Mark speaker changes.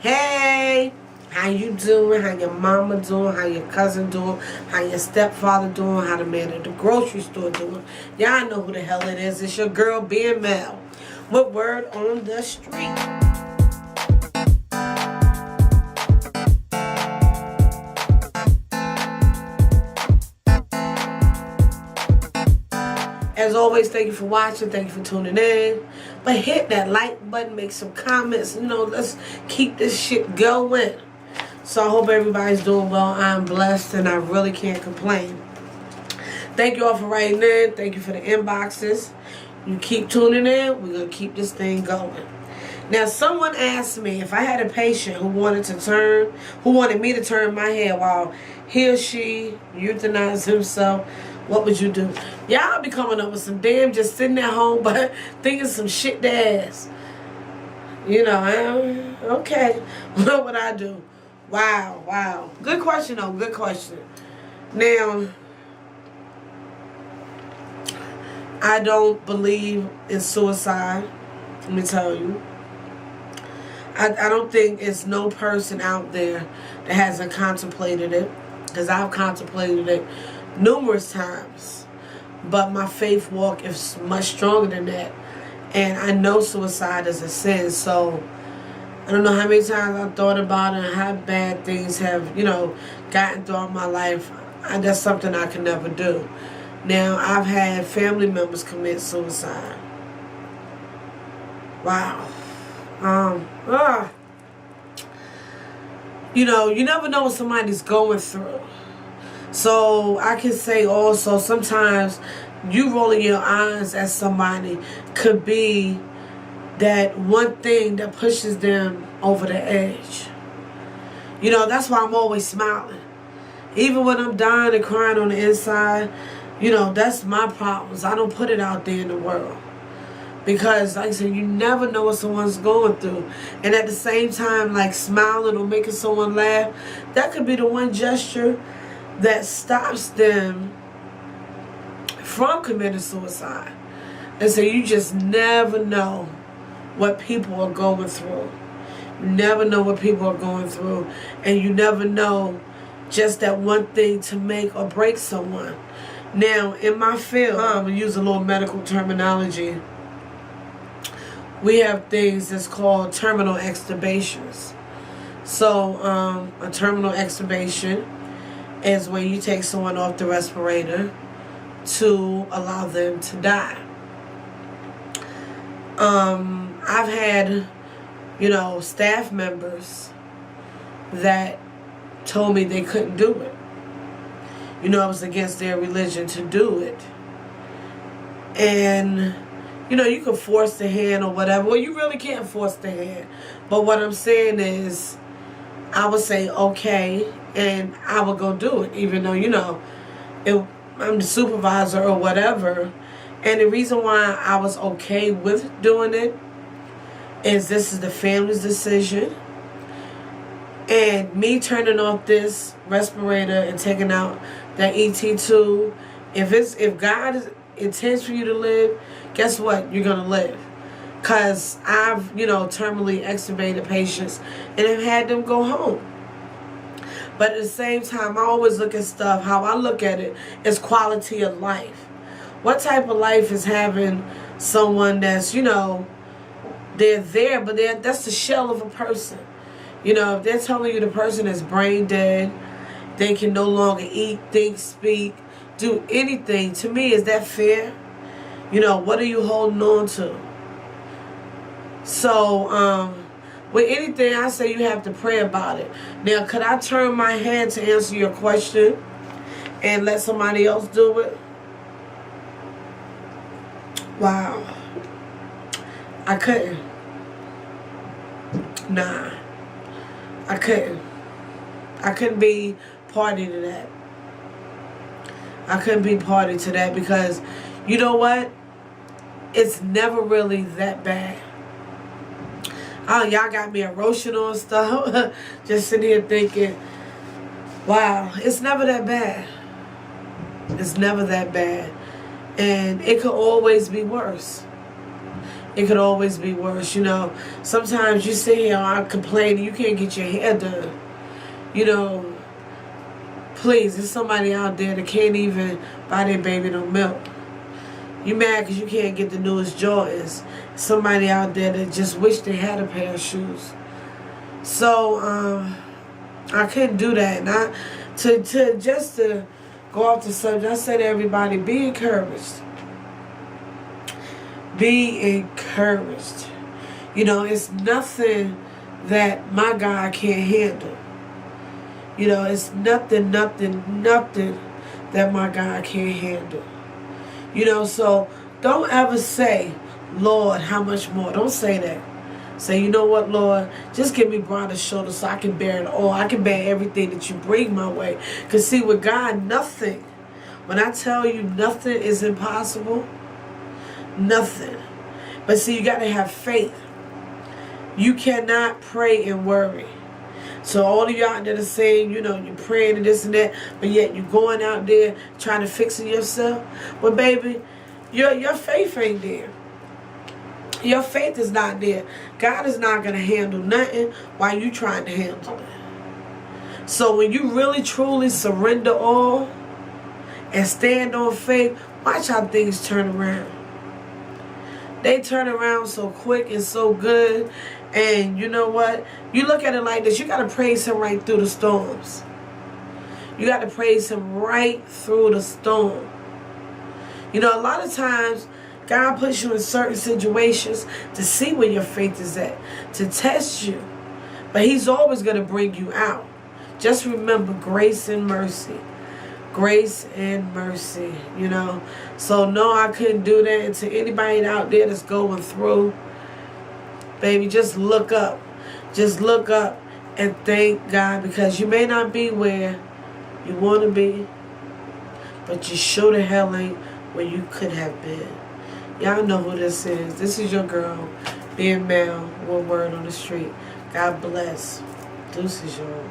Speaker 1: Hey, how you doing? How your mama doing? How your cousin doing? How your stepfather doing? How the man at the grocery store doing? Y'all know who the hell it is. It's your girl being Mel with Word on the Street. As always, thank you for watching. Thank you for tuning in. But hit that like button, make some comments. Let's keep this shit going. So I hope everybody's doing well. I'm blessed and I really can't complain. Thank you all for writing in. Thank you for the inboxes. You keep tuning in. We're going to keep this thing going. Now, someone asked me if I had a patient who wanted me to turn my hair while he or she euthanized himself, what would you do? Y'all be coming up with some damn just sitting at home but thinking some shit to ass. Okay. What would I do? Wow. Good question though, good question. Now, I don't believe in suicide. Let me tell you. I don't think it's no person out there that hasn't contemplated it. Because I've contemplated it numerous times. But my faith walk is much stronger than that. And I know suicide is a sin. So I don't know how many times I've thought about it and how bad things have, gotten throughout my life. That's something I can never do. Now, I've had family members commit suicide. Wow. You never know what somebody's going through. So I can say also sometimes you rolling your eyes at somebody could be that one thing that pushes them over the edge. That's why I'm always smiling. Even when I'm dying and crying on the inside, that's my problems. I don't put it out there in the world. Because, like I said, you never know what someone's going through. And at the same time, like smiling or making someone laugh, that could be the one gesture that stops them from committing suicide. And so you just never know what people are going through. You never know what people are going through. And you never know just that one thing to make or break someone. Now, in my field, I'm going to use a little medical terminology. We have things that's called terminal extubations. So, a terminal extubation is when you take someone off the respirator to allow them to die. I've had, staff members that told me they couldn't do it. It was against their religion to do it. And you can force the hand or whatever. Well, you really can't force the hand. But what I'm saying is, I would say, okay, and I would go do it. Even though, I'm the supervisor or whatever. And the reason why I was okay with doing it is this is the family's decision. And me turning off this respirator and taking out that ET tube, if God intends for you to live, guess what? You're going to live. Because I've, terminally extubated patients and have had them go home. But at the same time, I always look at stuff, how I look at it is quality of life. What type of life is having someone that's, they're there, but that's the shell of a person. If they're telling you the person is brain dead, they can no longer eat, think, speak, do anything, to me, is that fair? What are you holding on to? So, with anything, I say you have to pray about it. Now, could I turn my head to answer your question and let somebody else do it? Wow. I couldn't. Nah. I couldn't. I couldn't be party to that. I couldn't be party to that because, you know what? It's never really that bad. Oh, y'all got me emotional and stuff. Just sitting here thinking, wow, it's never that bad. It's never that bad. And it could always be worse. it could always be worse, you know. Sometimes you sit here and complain and you can't get your hair done. You know, please, there's somebody out there that can't even buy their baby no milk. You mad because you can't get the newest Jordans. Somebody out there that just wish they had a pair of shoes. So, I couldn't do that. And to go off the subject, I say to everybody, be encouraged. Be encouraged. You know, it's nothing that my God can't handle. You know, it's nothing that my God can't handle. You know, so don't ever say, Lord, how much more? Don't say that. Say, you know what, Lord, just give me broader shoulders so I can bear it all. I can bear everything that you bring my way. Because see, with God, nothing. When I tell you nothing is impossible, nothing. But see, you got to have faith. You cannot pray and worry. So all of y'all out there that are saying, you know, you're praying and this and that, but yet you're going out there trying to fix it yourself. Well, baby, your faith ain't there. Your faith is not there. God is not going to handle nothing while you trying to handle it. So when you really truly surrender all and stand on faith, watch how things turn around. They turn around so quick and so good. And you know what? You look at it like this. You got to praise him right through the storms. You got to praise him right through the storm. You know, a lot of times, God puts you in certain situations to see where your faith is at, to test you. But he's always going to bring you out. Just remember, grace and mercy. Grace and mercy, you know. So, no, I couldn't do that. And to anybody out there that's going through, baby, just look up. Just look up and thank God, because you may not be where you want to be, but you sure the hell ain't where you could have been. Y'all know who this is. This is your girl, being Mel, one word on the street. God bless. Deuces, y'all.